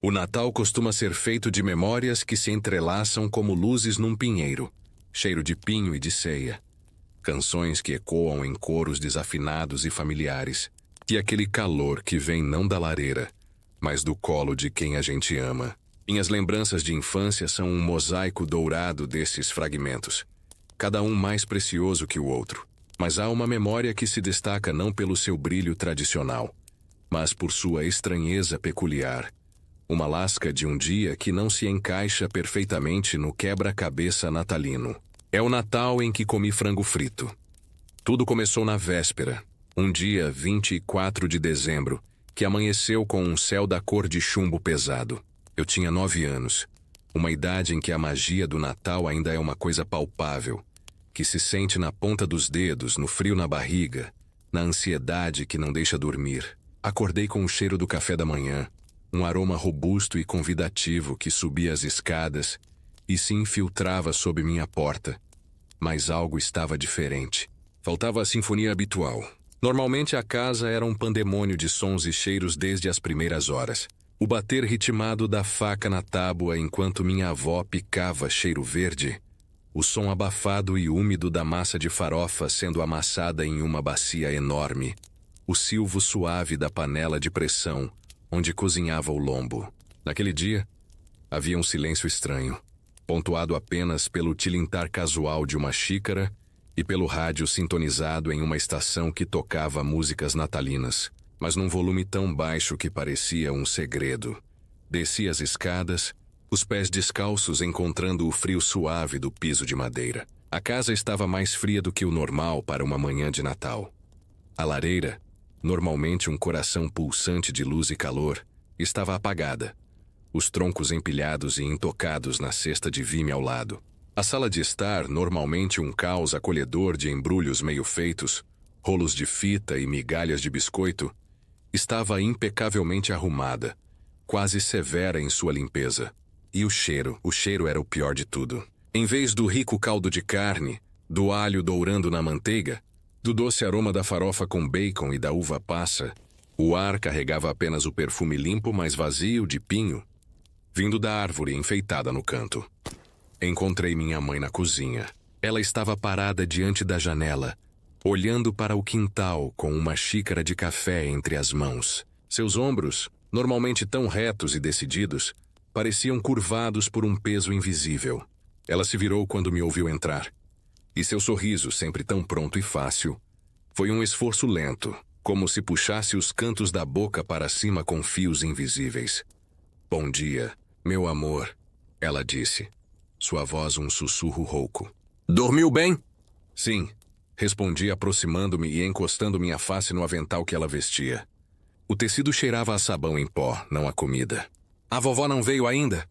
O Natal costuma ser feito de memórias que se entrelaçam como luzes num pinheiro, cheiro de pinho e de ceia. Canções que ecoam em coros desafinados e familiares, e aquele calor que vem não da lareira, mas do colo de quem a gente ama. Minhas lembranças de infância são um mosaico dourado desses fragmentos, cada um mais precioso que o outro. Mas há uma memória que se destaca não pelo seu brilho tradicional, mas por sua estranheza peculiar. Uma lasca de um dia que não se encaixa perfeitamente no quebra-cabeça natalino. É o Natal em que comi frango frito. Tudo começou na véspera, um dia 24 de dezembro, que amanheceu com um céu da cor de chumbo pesado. Eu tinha 9 anos, uma idade em que a magia do Natal ainda é uma coisa palpável, que se sente na ponta dos dedos, no frio na barriga, na ansiedade que não deixa dormir. Acordei com o cheiro do café da manhã, um aroma robusto e convidativo que subia as escadas e se infiltrava sob minha porta. Mas algo estava diferente. Faltava a sinfonia habitual. Normalmente a casa era um pandemônio de sons e cheiros desde as primeiras horas. O bater ritmado da faca na tábua enquanto minha avó picava cheiro verde. O som abafado e úmido da massa de farofa sendo amassada em uma bacia enorme. O silvo suave da panela de pressão, onde cozinhava o lombo. Naquele dia, havia um silêncio estranho, pontuado apenas pelo tilintar casual de uma xícara e pelo rádio sintonizado em uma estação que tocava músicas natalinas, mas num volume tão baixo que parecia um segredo. Desci as escadas, os pés descalços encontrando o frio suave do piso de madeira. A casa estava mais fria do que o normal para uma manhã de Natal. A lareira, normalmente um coração pulsante de luz e calor, estava apagada, os troncos empilhados e intocados na cesta de vime ao lado. A sala de estar, normalmente um caos acolhedor de embrulhos meio feitos, rolos de fita e migalhas de biscoito, estava impecavelmente arrumada, quase severa em sua limpeza. E o cheiro era o pior de tudo. Em vez do rico caldo de carne, do alho dourando na manteiga, do doce aroma da farofa com bacon e da uva passa, o ar carregava apenas o perfume limpo, mas vazio de pinho, vindo da árvore enfeitada no canto. Encontrei minha mãe na cozinha. Ela estava parada diante da janela, olhando para o quintal com uma xícara de café entre as mãos. Seus ombros, normalmente tão retos e decididos, pareciam curvados por um peso invisível. Ela se virou quando me ouviu entrar. E seu sorriso, sempre tão pronto e fácil, foi um esforço lento, como se puxasse os cantos da boca para cima com fios invisíveis. "Bom dia, meu amor", ela disse. Sua voz um sussurro rouco. "Dormiu bem?" "Sim", respondi aproximando-me e encostando minha face no avental que ela vestia. O tecido cheirava a sabão em pó, não a comida. "A vovó não veio ainda?"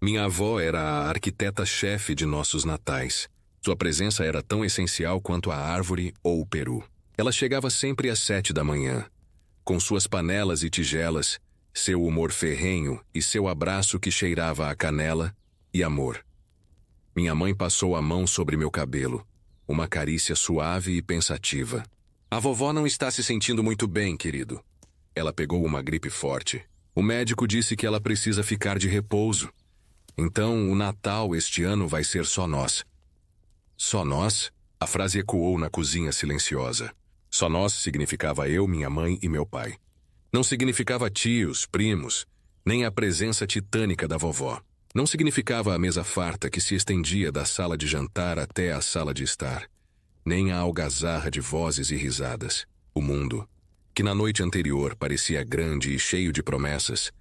Minha avó era a arquiteta-chefe de nossos natais. Sua presença era tão essencial quanto a árvore ou o peru. Ela chegava sempre às 7 da manhã, com suas panelas e tigelas, seu humor ferrenho e seu abraço que cheirava a canela e amor. Minha mãe passou a mão sobre meu cabelo, uma carícia suave e pensativa. "A vovó não está se sentindo muito bem, querido." Ela pegou uma gripe forte. "O médico disse que ela precisa ficar de repouso. Então, o Natal este ano vai ser só nós." "Só nós?" A frase ecoou na cozinha silenciosa. Só nós significava eu, minha mãe e meu pai. Não significava tios, primos, nem a presença titânica da vovó. Não significava a mesa farta que se estendia da sala de jantar até a sala de estar, nem a algazarra de vozes e risadas. O mundo, que na noite anterior parecia grande e cheio de promessas,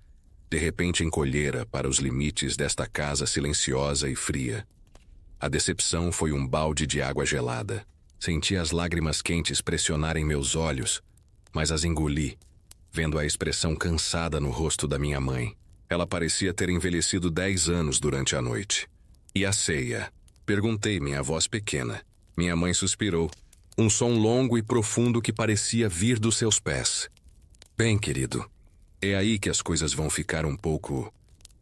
de repente encolhera para os limites desta casa silenciosa e fria. A decepção foi um balde de água gelada. Senti as lágrimas quentes pressionarem meus olhos, mas as engoli, vendo a expressão cansada no rosto da minha mãe. Ela parecia ter envelhecido 10 anos durante a noite. "E a ceia?" Perguntei, minha voz pequena. Minha mãe suspirou, um som longo e profundo que parecia vir dos seus pés. "Bem, querido, é aí que as coisas vão ficar um pouco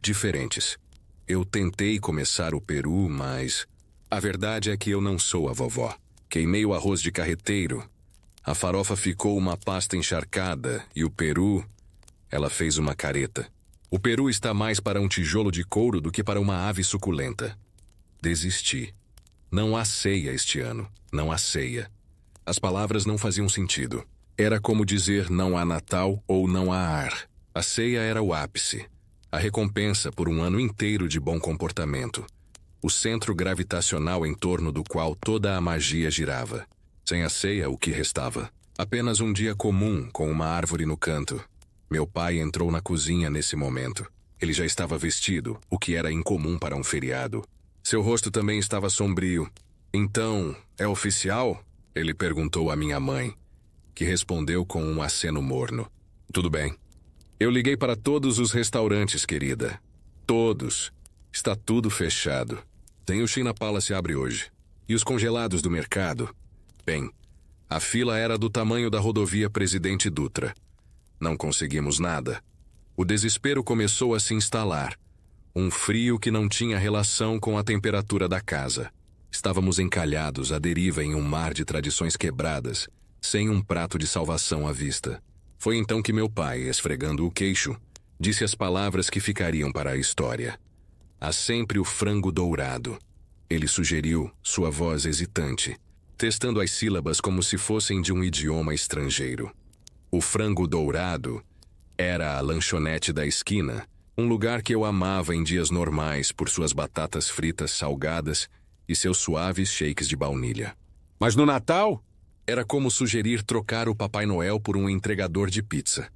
diferentes. Eu tentei começar o peru, mas a verdade é que eu não sou a vovó. Queimei o arroz de carreteiro. A farofa ficou uma pasta encharcada e o peru, ela fez uma careta. O peru está mais para um tijolo de couro do que para uma ave suculenta. Desisti. Não há ceia este ano. Não há ceia. As palavras não faziam sentido. Era como dizer não há Natal ou não há ar. A ceia era o ápice. A recompensa por um ano inteiro de bom comportamento. O centro gravitacional em torno do qual toda a magia girava. Sem a ceia, o que restava? Apenas um dia comum, com uma árvore no canto. Meu pai entrou na cozinha nesse momento. Ele já estava vestido, o que era incomum para um feriado. Seu rosto também estava sombrio. Então, é oficial? Ele perguntou à minha mãe, que respondeu com um aceno morno. Tudo bem. Eu liguei para todos os restaurantes, querida. Todos. Está tudo fechado. Nem o China Palace abre hoje. E os congelados do mercado? Bem, a fila era do tamanho da rodovia Presidente Dutra. Não conseguimos nada. O desespero começou a se instalar. Um frio que não tinha relação com a temperatura da casa. Estávamos encalhados à deriva em um mar de tradições quebradas, sem um prato de salvação à vista. Foi então que meu pai, esfregando o queixo, disse as palavras que ficariam para a história. Há sempre o frango dourado. Ele sugeriu, sua voz hesitante, testando as sílabas como se fossem de um idioma estrangeiro. O frango dourado era a lanchonete da esquina, um lugar que eu amava em dias normais por suas batatas fritas salgadas e seus suaves shakes de baunilha. Mas no Natal, era como sugerir trocar o Papai Noel por um entregador de pizza.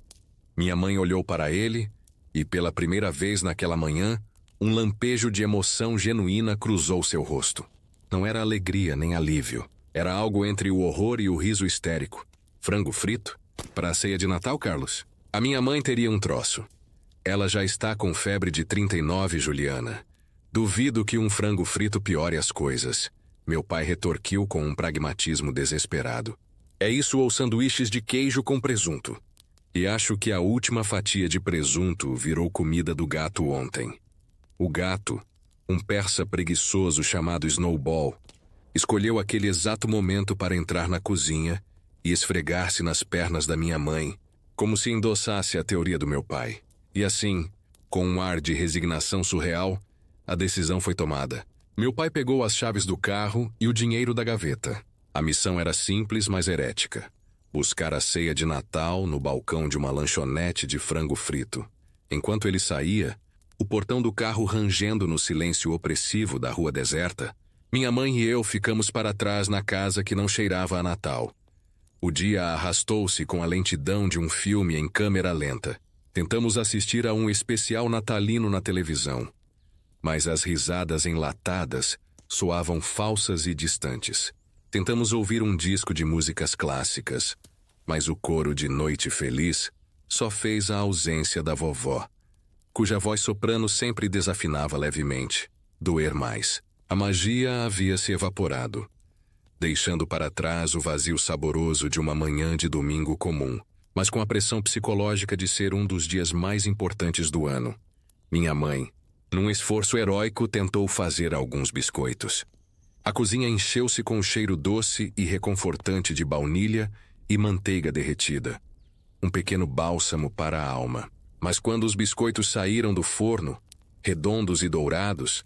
Minha mãe olhou para ele e, pela primeira vez naquela manhã, um lampejo de emoção genuína cruzou seu rosto. Não era alegria nem alívio. Era algo entre o horror e o riso histérico. Frango frito? Para a ceia de Natal, Carlos? A minha mãe teria um troço. Ela já está com febre de 39, Juliana. Duvido que um frango frito piore as coisas. Meu pai retorquiu com um pragmatismo desesperado. É isso ou sanduíches de queijo com presunto. E acho que a última fatia de presunto virou comida do gato ontem. O gato, um persa preguiçoso chamado Snowball, escolheu aquele exato momento para entrar na cozinha e esfregar-se nas pernas da minha mãe, como se endossasse a teoria do meu pai. E assim, com um ar de resignação surreal, a decisão foi tomada. Meu pai pegou as chaves do carro e o dinheiro da gaveta. A missão era simples, mas herética. Buscar a ceia de Natal no balcão de uma lanchonete de frango frito. Enquanto ele saía, o portão do carro rangendo no silêncio opressivo da rua deserta, minha mãe e eu ficamos para trás na casa que não cheirava a Natal. O dia arrastou-se com a lentidão de um filme em câmera lenta. Tentamos assistir a um especial natalino na televisão, mas as risadas enlatadas soavam falsas e distantes. Tentamos ouvir um disco de músicas clássicas, mas o coro de Noite Feliz só fez a ausência da vovó, cuja voz soprano sempre desafinava levemente, doer mais. A magia havia se evaporado, deixando para trás o vazio saboroso de uma manhã de domingo comum, mas com a pressão psicológica de ser um dos dias mais importantes do ano. Minha mãe, num esforço heróico, tentou fazer alguns biscoitos. A cozinha encheu-se com o cheiro doce e reconfortante de baunilha e manteiga derretida. Um pequeno bálsamo para a alma. Mas quando os biscoitos saíram do forno, redondos e dourados,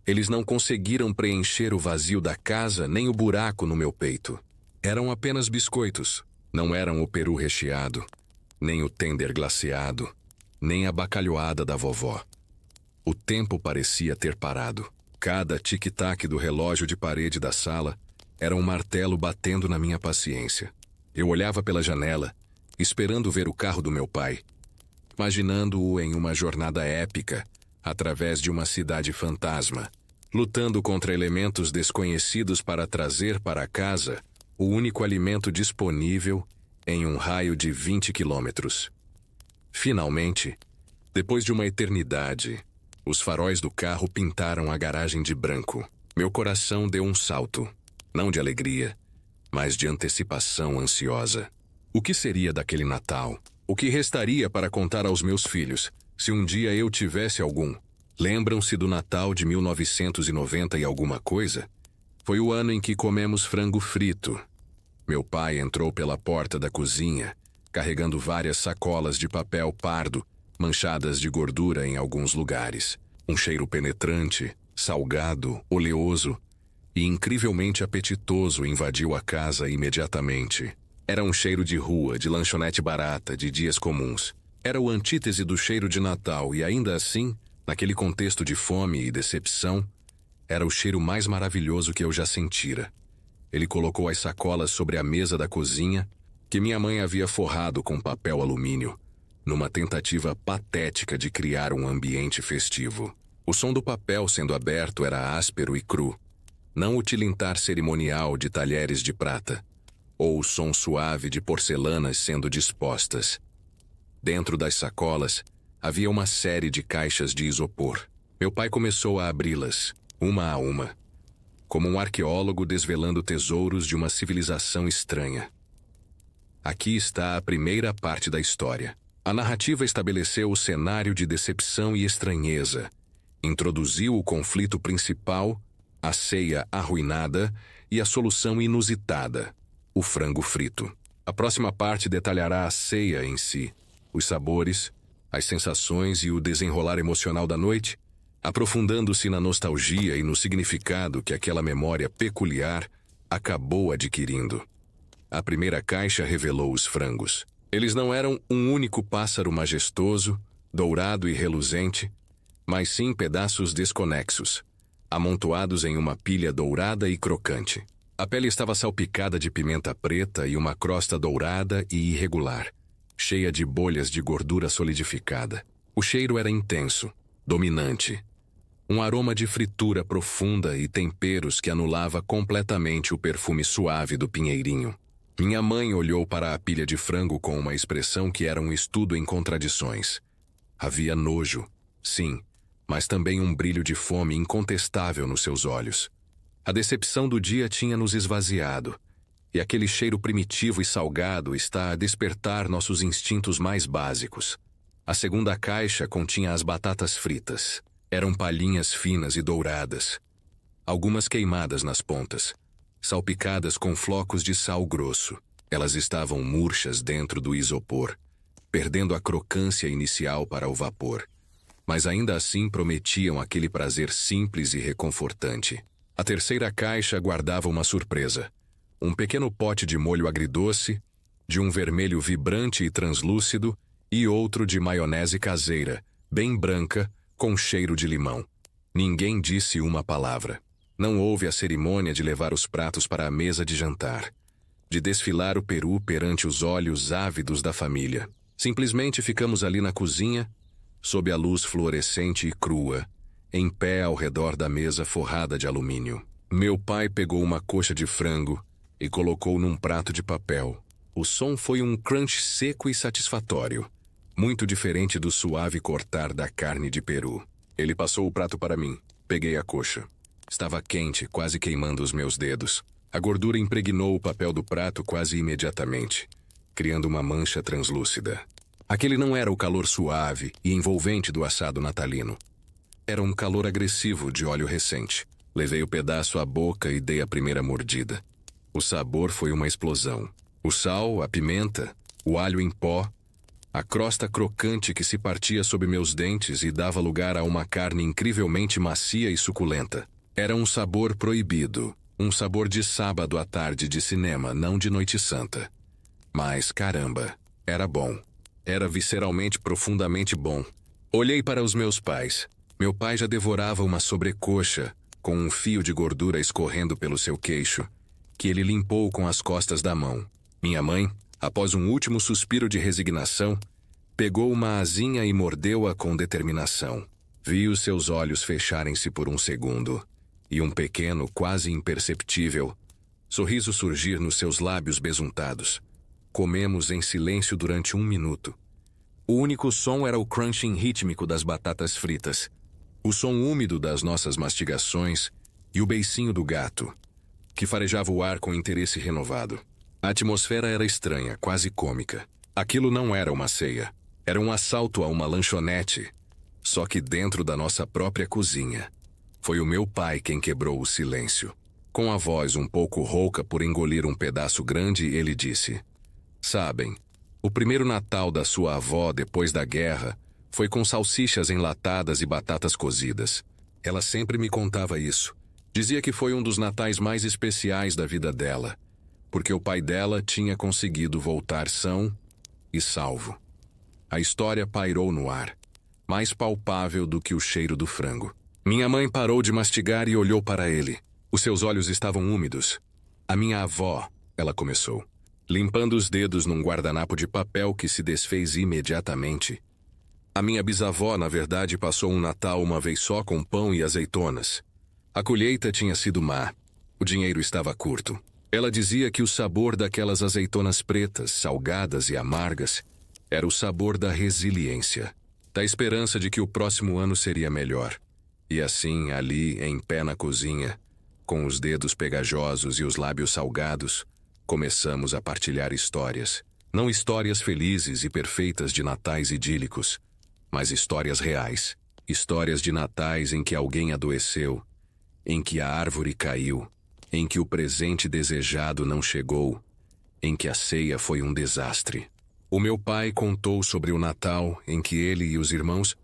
eles não conseguiram preencher o vazio da casa nem o buraco no meu peito. Eram apenas biscoitos. Não eram o peru recheado, nem o tender glaceado, nem a bacalhoada da vovó. O tempo parecia ter parado. Cada tic-tac do relógio de parede da sala era um martelo batendo na minha paciência. Eu olhava pela janela, esperando ver o carro do meu pai, imaginando-o em uma jornada épica, através de uma cidade fantasma, lutando contra elementos desconhecidos para trazer para casa o único alimento disponível em um raio de 20 quilômetros. Finalmente, depois de uma eternidade, os faróis do carro pintaram a garagem de branco. Meu coração deu um salto, não de alegria, mas de antecipação ansiosa. O que seria daquele Natal? O que restaria para contar aos meus filhos, se um dia eu tivesse algum? Lembram-se do Natal de 1990 e alguma coisa? Foi o ano em que comemos frango frito. Meu pai entrou pela porta da cozinha, carregando várias sacolas de papel pardo, manchadas de gordura em alguns lugares. Um cheiro penetrante, salgado, oleoso e incrivelmente apetitoso invadiu a casa imediatamente. Era um cheiro de rua, de lanchonete barata, de dias comuns. Era o antítese do cheiro de Natal e ainda assim, naquele contexto de fome e decepção, era o cheiro mais maravilhoso que eu já sentira. Ele colocou as sacolas sobre a mesa da cozinha, que minha mãe havia forrado com papel alumínio, numa tentativa patética de criar um ambiente festivo. O som do papel sendo aberto era áspero e cru, não o tilintar cerimonial de talheres de prata, ou o som suave de porcelanas sendo dispostas. Dentro das sacolas, havia uma série de caixas de isopor. Meu pai começou a abri-las, uma a uma, como um arqueólogo desvelando tesouros de uma civilização estranha. Aqui está a primeira parte da história. A narrativa estabeleceu o cenário de decepção e estranheza, introduziu o conflito principal, a ceia arruinada e a solução inusitada, o frango frito. A próxima parte detalhará a ceia em si, os sabores, as sensações e o desenrolar emocional da noite, aprofundando-se na nostalgia e no significado que aquela memória peculiar acabou adquirindo. A primeira caixa revelou os frangos. Eles não eram um único pássaro majestoso, dourado e reluzente, mas sim pedaços desconexos, amontoados em uma pilha dourada e crocante. A pele estava salpicada de pimenta preta e uma crosta dourada e irregular, cheia de bolhas de gordura solidificada. O cheiro era intenso, dominante. Um aroma de fritura profunda e temperos que anulava completamente o perfume suave do pinheirinho. Minha mãe olhou para a pilha de frango com uma expressão que era um estudo em contradições. Havia nojo, sim, mas também um brilho de fome incontestável nos seus olhos. A decepção do dia tinha nos esvaziado, e aquele cheiro primitivo e salgado está a despertar nossos instintos mais básicos. A segunda caixa continha as batatas fritas. Eram palhinhas finas e douradas, algumas queimadas nas pontas, salpicadas com flocos de sal grosso. Elas estavam murchas dentro do isopor, perdendo a crocância inicial para o vapor, mas ainda assim prometiam aquele prazer simples e reconfortante. A terceira caixa guardava uma surpresa. Um pequeno pote de molho agridoce, de um vermelho vibrante e translúcido, e outro de maionese caseira, bem branca, com cheiro de limão. Ninguém disse uma palavra. Não houve a cerimônia de levar os pratos para a mesa de jantar, de desfilar o peru perante os olhos ávidos da família. Simplesmente ficamos ali na cozinha, sob a luz fluorescente e crua, em pé ao redor da mesa forrada de alumínio. Meu pai pegou uma coxa de frango e colocou num prato de papel. O som foi um crunch seco e satisfatório, muito diferente do suave cortar da carne de peru. Ele passou o prato para mim. Peguei a coxa. Estava quente, quase queimando os meus dedos. A gordura impregnou o papel do prato quase imediatamente, criando uma mancha translúcida. Aquele não era o calor suave e envolvente do assado natalino. Era um calor agressivo de óleo recente. Levei o pedaço à boca e dei a primeira mordida. O sabor foi uma explosão. O sal, a pimenta, o alho em pó, a crosta crocante que se partia sob meus dentes e dava lugar a uma carne incrivelmente macia e suculenta. Era um sabor proibido, um sabor de sábado à tarde de cinema, não de noite santa. Mas, caramba, era bom. Era visceralmente profundamente bom. Olhei para os meus pais. Meu pai já devorava uma sobrecoxa, com um fio de gordura escorrendo pelo seu queixo, que ele limpou com as costas da mão. Minha mãe, após um último suspiro de resignação, pegou uma asinha e mordeu-a com determinação. Vi os seus olhos fecharem-se por um segundo, e um pequeno, quase imperceptível, sorriso surgir nos seus lábios besuntados. Comemos em silêncio durante 1 minuto. O único som era o crunching rítmico das batatas fritas, o som úmido das nossas mastigações e o beicinho do gato, que farejava o ar com interesse renovado. A atmosfera era estranha, quase cômica. Aquilo não era uma ceia. Era um assalto a uma lanchonete, só que dentro da nossa própria cozinha. Foi o meu pai quem quebrou o silêncio. Com a voz um pouco rouca por engolir um pedaço grande, ele disse: "Sabem, o primeiro Natal da sua avó depois da guerra Foi com salsichas enlatadas e batatas cozidas. Ela sempre me contava isso. Dizia que foi um dos natais mais especiais da vida dela, porque o pai dela tinha conseguido voltar são e salvo. A história pairou no ar, mais palpável do que o cheiro do frango. Minha mãe parou de mastigar e olhou para ele. Os seus olhos estavam úmidos. A minha avó, ela começou, limpando os dedos num guardanapo de papel que se desfez imediatamente. A minha bisavó, na verdade, passou um Natal uma vez só com pão e azeitonas. A colheita tinha sido má. O dinheiro estava curto. Ela dizia que o sabor daquelas azeitonas pretas, salgadas e amargas, era o sabor da resiliência, da esperança de que o próximo ano seria melhor. E assim, ali, em pé na cozinha, com os dedos pegajosos e os lábios salgados, começamos a partilhar histórias. Não histórias felizes e perfeitas de natais idílicos, mas histórias reais. Histórias de natais em que alguém adoeceu, em que a árvore caiu, em que o presente desejado não chegou, em que a ceia foi um desastre. O meu pai contou sobre o Natal em que ele e os irmãos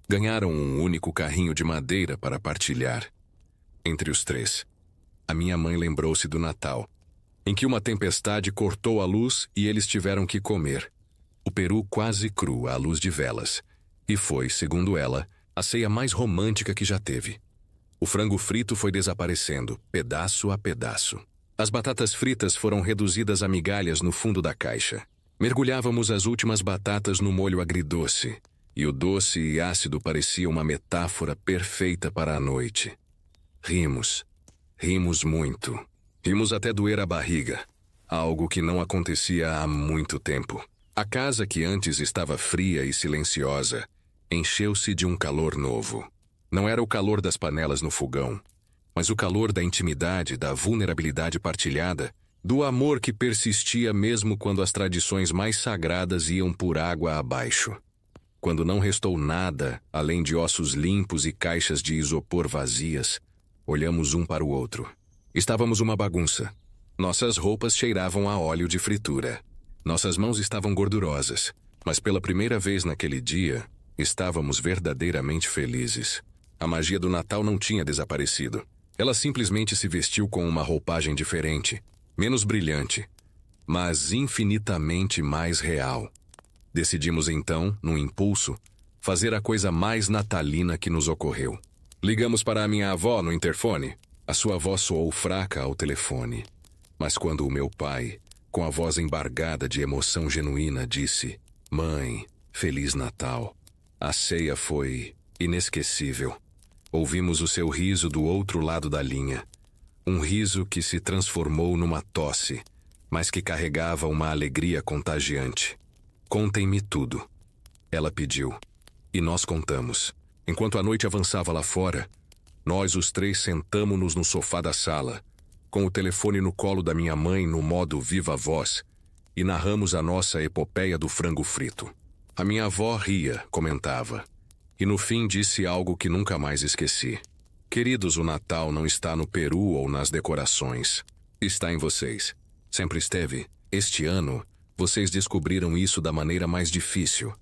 ganharam um único carrinho de madeira para partilhar. Entre os três, a minha mãe lembrou-se do Natal, em que uma tempestade cortou a luz e eles tiveram que comer o peru quase cru à luz de velas. E foi, segundo ela, a ceia mais romântica que já teve. O frango frito foi desaparecendo, pedaço a pedaço. As batatas fritas foram reduzidas a migalhas no fundo da caixa. Mergulhávamos as últimas batatas no molho agridoce, e o doce e ácido parecia uma metáfora perfeita para a noite. Rimos. Rimos muito. Rimos até doer a barriga, algo que não acontecia há muito tempo. A casa, que antes estava fria e silenciosa, encheu-se de um calor novo. Não era o calor das panelas no fogão, mas o calor da intimidade, da vulnerabilidade partilhada, do amor que persistia mesmo quando as tradições mais sagradas iam por água abaixo. Quando não restou nada além de ossos limpos e caixas de isopor vazias, olhamos um para o outro. Estávamos uma bagunça. Nossas roupas cheiravam a óleo de fritura. Nossas mãos estavam gordurosas, mas pela primeira vez naquele dia, estávamos verdadeiramente felizes. A magia do Natal não tinha desaparecido. Ela simplesmente se vestiu com uma roupagem diferente, menos brilhante, mas infinitamente mais real. Decidimos então, num impulso, fazer a coisa mais natalina que nos ocorreu. Ligamos para a minha avó no interfone. A sua voz soou fraca ao telefone. Mas quando o meu pai, com a voz embargada de emoção genuína, disse: "Mãe, Feliz Natal", a ceia foi inesquecível. Ouvimos o seu riso do outro lado da linha. Um riso que se transformou numa tosse, mas que carregava uma alegria contagiante. "Contem-me tudo", ela pediu. E nós contamos. Enquanto a noite avançava lá fora, nós os três sentamo-nos no sofá da sala, com o telefone no colo da minha mãe no modo viva voz, e narramos a nossa epopeia do frango frito. A minha avó ria, comentava, e no fim disse algo que nunca mais esqueci. "Queridos, o Natal não está no peru ou nas decorações. Está em vocês. Sempre esteve. Este ano, vocês descobriram isso da maneira mais difícil.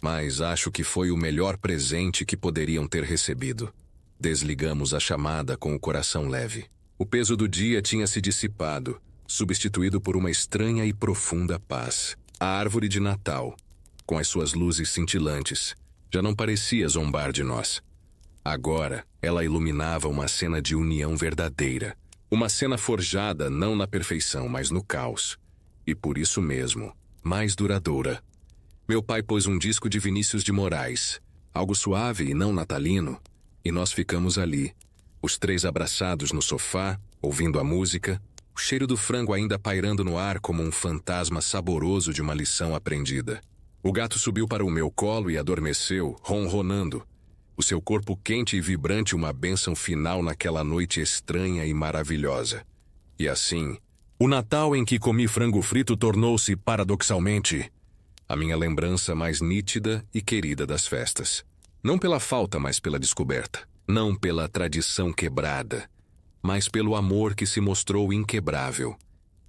Mas acho que foi o melhor presente que poderiam ter recebido." Desligamos a chamada com o coração leve. O peso do dia tinha se dissipado, substituído por uma estranha e profunda paz. A árvore de Natal, com as suas luzes cintilantes, já não parecia zombar de nós. Agora, ela iluminava uma cena de união verdadeira. Uma cena forjada não na perfeição, mas no caos. E por isso mesmo, mais duradoura. Meu pai pôs um disco de Vinícius de Moraes, algo suave e não natalino, e nós ficamos ali, os três abraçados no sofá, ouvindo a música, o cheiro do frango ainda pairando no ar como um fantasma saboroso de uma lição aprendida. O gato subiu para o meu colo e adormeceu, ronronando. O seu corpo quente e vibrante, uma bênção final naquela noite estranha e maravilhosa. E assim, o Natal em que comi frango frito tornou-se, paradoxalmente, a minha lembrança mais nítida e querida das festas. Não pela falta, mas pela descoberta. Não pela tradição quebrada, mas pelo amor que se mostrou inquebrável,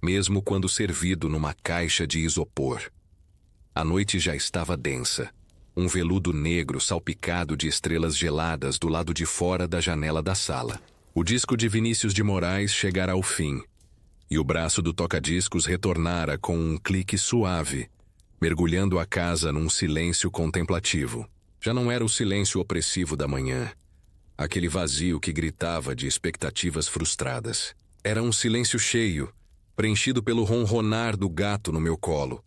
mesmo quando servido numa caixa de isopor. A noite já estava densa. um veludo negro salpicado de estrelas geladas do lado de fora da janela da sala. O disco de Vinícius de Moraes chegara ao fim, e o braço do toca-discos retornara com um clique suave, mergulhando a casa num silêncio contemplativo. Já não era o silêncio opressivo da manhã, aquele vazio que gritava de expectativas frustradas. Era um silêncio cheio, preenchido pelo ronronar do gato no meu colo,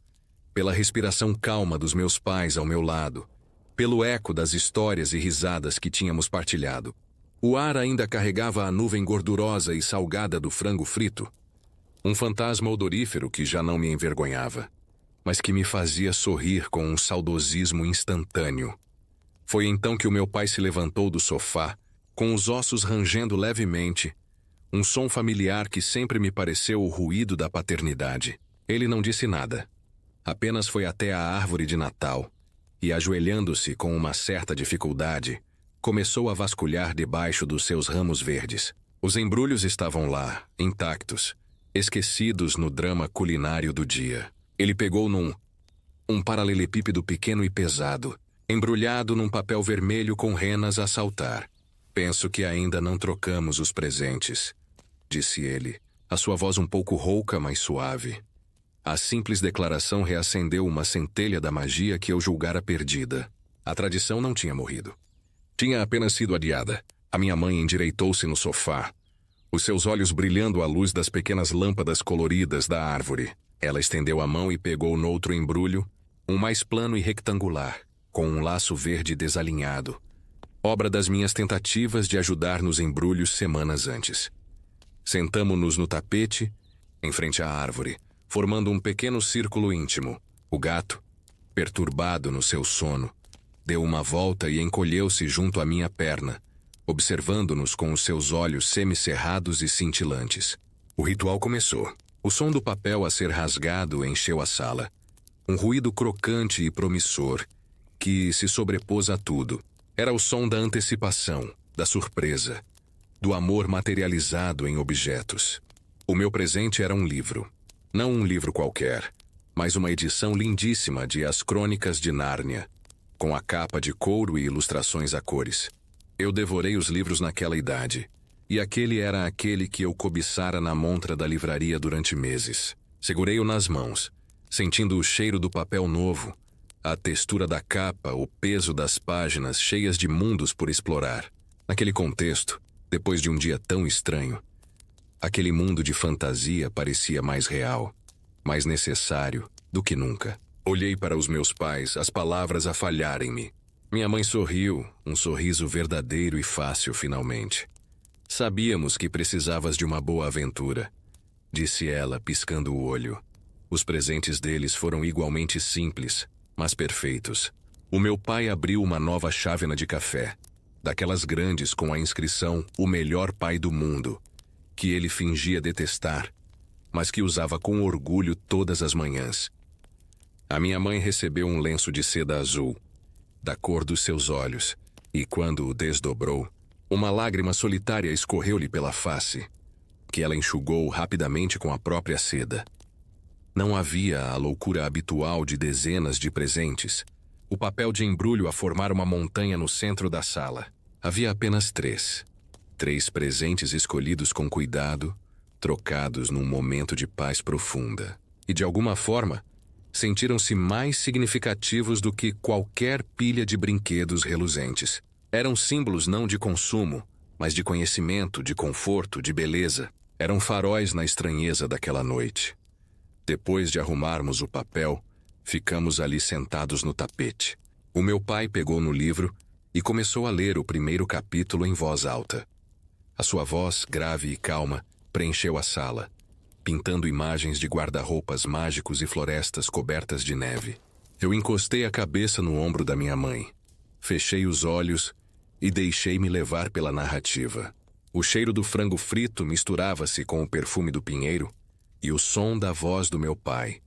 pela respiração calma dos meus pais ao meu lado, pelo eco das histórias e risadas que tínhamos partilhado. O ar ainda carregava a nuvem gordurosa e salgada do frango frito, um fantasma odorífero que já não me envergonhava, mas que me fazia sorrir com um saudosismo instantâneo. Foi então que o meu pai se levantou do sofá, com os ossos rangendo levemente, um som familiar que sempre me pareceu o ruído da paternidade. Ele não disse nada. Apenas foi até a árvore de Natal e, ajoelhando-se com uma certa dificuldade, começou a vasculhar debaixo dos seus ramos verdes. Os embrulhos estavam lá, intactos, esquecidos no drama culinário do dia. Ele pegou um paralelepípedo pequeno e pesado, embrulhado num papel vermelho com renas a saltar. "Penso que ainda não trocamos os presentes", disse ele, a sua voz um pouco rouca, mas suave. A simples declaração reacendeu uma centelha da magia que eu julgara perdida. A tradição não tinha morrido. Tinha apenas sido adiada. A minha mãe endireitou-se no sofá, os seus olhos brilhando à luz das pequenas lâmpadas coloridas da árvore. Ela estendeu a mão e pegou noutro embrulho, um mais plano e rectangular, com um laço verde desalinhado, obra das minhas tentativas de ajudar nos embrulhos semanas antes. Sentamo-nos no tapete, em frente à árvore, formando um pequeno círculo íntimo. O gato, perturbado no seu sono, deu uma volta e encolheu-se junto à minha perna, observando-nos com os seus olhos semicerrados e cintilantes. O ritual começou. O som do papel a ser rasgado encheu a sala. Um ruído crocante e promissor, que se sobrepôs a tudo. Era o som da antecipação, da surpresa, do amor materializado em objetos. O meu presente era um livro. Não um livro qualquer, mas uma edição lindíssima de As Crônicas de Nárnia, com a capa de couro e ilustrações a cores. Eu devorei os livros naquela idade, e aquele era aquele que eu cobiçara na montra da livraria durante meses. Segurei-o nas mãos, sentindo o cheiro do papel novo, a textura da capa, o peso das páginas cheias de mundos por explorar. Naquele contexto, depois de um dia tão estranho, aquele mundo de fantasia parecia mais real, mais necessário do que nunca. Olhei para os meus pais, as palavras a falharem-me. Minha mãe sorriu, um sorriso verdadeiro e fácil finalmente. "Sabíamos que precisavas de uma boa aventura", disse ela, piscando o olho. Os presentes deles foram igualmente simples, mas perfeitos. O meu pai abriu uma nova chávena de café, daquelas grandes com a inscrição "O melhor pai do mundo", que ele fingia detestar, mas que usava com orgulho todas as manhãs. A minha mãe recebeu um lenço de seda azul, da cor dos seus olhos, e quando o desdobrou, uma lágrima solitária escorreu-lhe pela face, que ela enxugou rapidamente com a própria seda. Não havia a loucura habitual de dezenas de presentes, o papel de embrulho a formar uma montanha no centro da sala. Havia apenas 3. 3 presentes escolhidos com cuidado, trocados num momento de paz profunda. E de alguma forma, sentiram-se mais significativos do que qualquer pilha de brinquedos reluzentes. Eram símbolos não de consumo, mas de conhecimento, de conforto, de beleza. Eram faróis na estranheza daquela noite. Depois de arrumarmos o papel, ficamos ali sentados no tapete. O meu pai pegou no livro e começou a ler o primeiro capítulo em voz alta. A sua voz, grave e calma, preencheu a sala, pintando imagens de guarda-roupas mágicos e florestas cobertas de neve. Eu encostei a cabeça no ombro da minha mãe, fechei os olhos e deixei-me levar pela narrativa. O cheiro do frango frito misturava-se com o perfume do pinheiro e o som da voz do meu pai,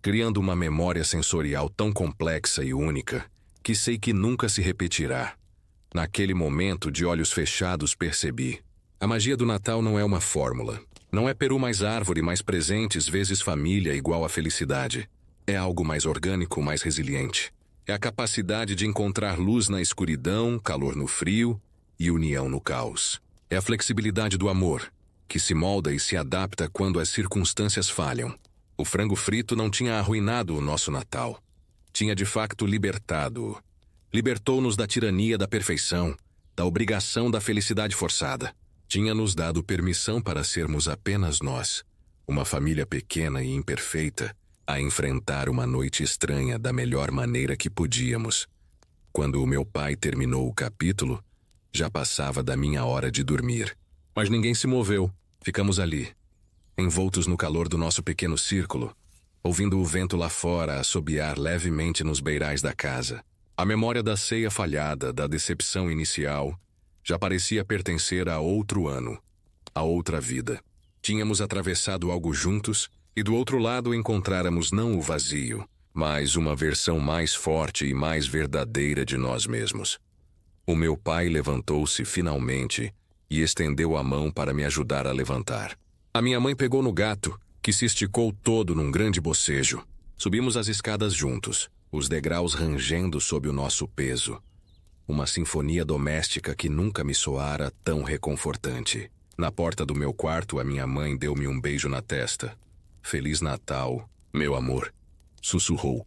criando uma memória sensorial tão complexa e única que sei que nunca se repetirá. Naquele momento, de olhos fechados, percebi: a magia do Natal não é uma fórmula. Não é peru mais árvore mais presentes vezes família igual a felicidade. É algo mais orgânico, mais resiliente. É a capacidade de encontrar luz na escuridão, calor no frio e união no caos. É a flexibilidade do amor, que se molda e se adapta quando as circunstâncias falham. O frango frito não tinha arruinado o nosso Natal. Tinha de facto libertado-o. Libertou-nos da tirania da perfeição, da obrigação da felicidade forçada. Tinha nos dado permissão para sermos apenas nós, uma família pequena e imperfeita, a enfrentar uma noite estranha da melhor maneira que podíamos. Quando o meu pai terminou o capítulo, já passava da minha hora de dormir. Mas ninguém se moveu. Ficamos ali, envoltos no calor do nosso pequeno círculo, ouvindo o vento lá fora assobiar levemente nos beirais da casa. A memória da ceia falhada, da decepção inicial, já parecia pertencer a outro ano, a outra vida. Tínhamos atravessado algo juntos e do outro lado encontráramos não o vazio, mas uma versão mais forte e mais verdadeira de nós mesmos. O meu pai levantou-se finalmente e estendeu a mão para me ajudar a levantar. A minha mãe pegou no gato, que se esticou todo num grande bocejo. Subimos as escadas juntos, os degraus rangendo sob o nosso peso. Uma sinfonia doméstica que nunca me soara tão reconfortante. Na porta do meu quarto, a minha mãe deu-me um beijo na testa. "Feliz Natal, meu amor", sussurrou.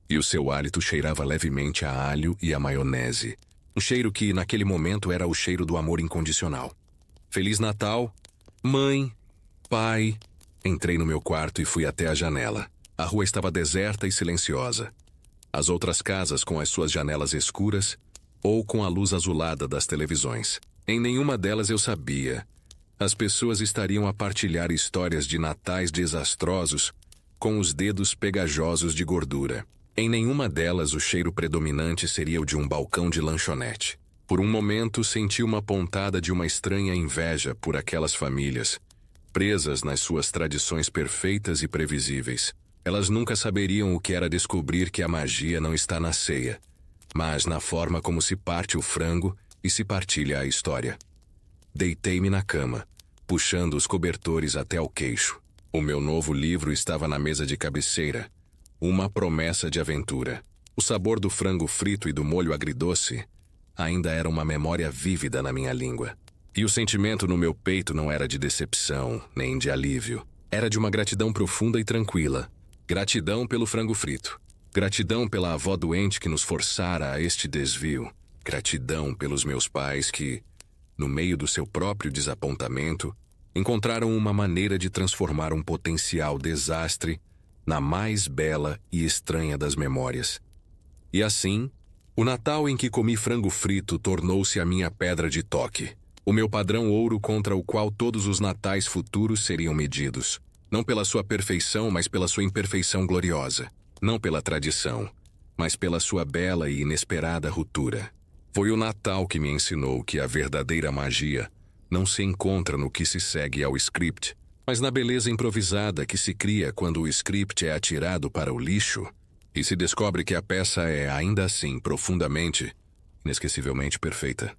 E o seu hálito cheirava levemente a alho e a maionese. Um cheiro que, naquele momento, era o cheiro do amor incondicional. "Feliz Natal, mãe, pai." Entrei no meu quarto e fui até a janela. A rua estava deserta e silenciosa. As outras casas com as suas janelas escuras ou com a luz azulada das televisões. Em nenhuma delas eu sabia. As pessoas estariam a partilhar histórias de natais desastrosos com os dedos pegajosos de gordura. Em nenhuma delas o cheiro predominante seria o de um balcão de lanchonete. Por um momento senti uma pontada de uma estranha inveja por aquelas famílias, presas nas suas tradições perfeitas e previsíveis. Elas nunca saberiam o que era descobrir que a magia não está na ceia, mas na forma como se parte o frango e se partilha a história. Deitei-me na cama, puxando os cobertores até ao queixo. O meu novo livro estava na mesa de cabeceira, uma promessa de aventura. O sabor do frango frito e do molho agridoce ainda era uma memória vívida na minha língua. E o sentimento no meu peito não era de decepção, nem de alívio. Era de uma gratidão profunda e tranquila. Gratidão pelo frango frito. Gratidão pela avó doente que nos forçara a este desvio. Gratidão pelos meus pais que, no meio do seu próprio desapontamento, encontraram uma maneira de transformar um potencial desastre na mais bela e estranha das memórias. E assim, o Natal em que comi frango frito tornou-se a minha pedra de toque. O meu padrão ouro contra o qual todos os natais futuros seriam medidos. Não pela sua perfeição, mas pela sua imperfeição gloriosa. Não pela tradição, mas pela sua bela e inesperada ruptura. Foi o Natal que me ensinou que a verdadeira magia não se encontra no que se segue ao script, mas na beleza improvisada que se cria quando o script é atirado para o lixo e se descobre que a peça é, ainda assim, profundamente, inesquecivelmente perfeita.